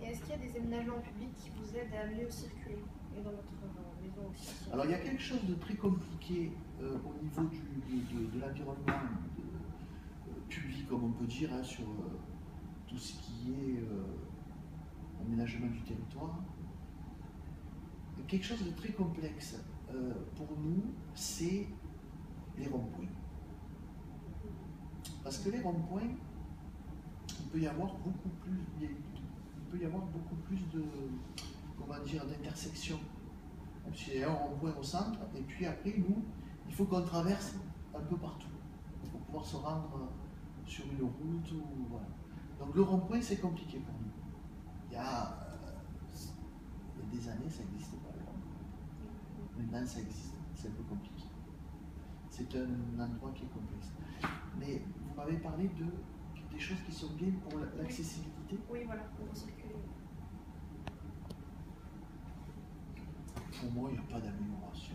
est-ce qu'il y a des aménagements publics qui vous aident à mieux circuler et dans votre maison aussi? Alors il y a quelque chose de très compliqué au niveau de l'environnement public, comme on peut dire, hein, sur tout ce qui est aménagement du territoire. Quelque chose de très complexe pour nous, c'est les ronds-points. Parce que les ronds-points, il peut y avoir beaucoup plus de, comment dire, d'intersections. Il y a un rond-point au centre, et puis après, nous, il faut qu'on traverse un peu partout pour pouvoir se rendre sur une route. Voilà. Donc le rond-point, c'est compliqué pour nous. Il y a des années, ça n'existait pas. Maintenant, ça existe. C'est un peu compliqué. C'est un endroit qui est complexe. Mais vous m'avez parlé des choses qui sont bien pour l'accessibilité. Oui, voilà, pour circuler. Pour moi, il n'y a pas d'amélioration.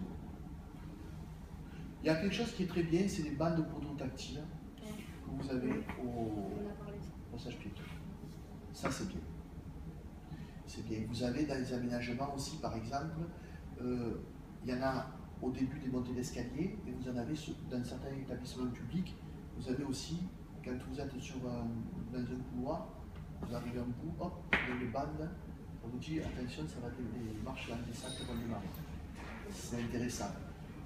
Il y a quelque chose qui est très bien, c'est les bandes prototactiles que vous avez au passage piéton. Ça, c'est bien. C'est bien. Vous avez dans les aménagements aussi, par exemple, il y en a au début des montées d'escalier, et vous en avez dans certains établissements publics. Vous avez aussi, quand vous êtes dans un couloir, vous arrivez à un bout, hop, il y a une bande, on vous dit attention, ça va les marches dans les sacs vont démarrer. C'est intéressant.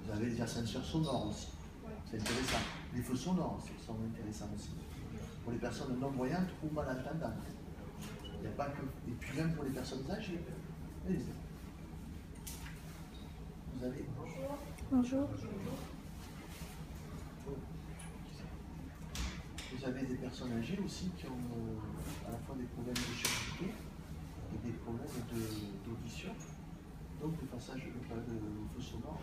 Vous avez les ascenseurs sonores aussi. C'est intéressant. Les feux sonores sont intéressants aussi. Pour les personnes non-voyantes ou malentendantes. Il n'y a pas que. Et puis même pour les personnes âgées. Allez-y. Vous avez. Bonjour. Vous avez des personnes âgées aussi qui ont à la fois des problèmes de chirurgie et des problèmes d'audition. Donc le passage de feu sonore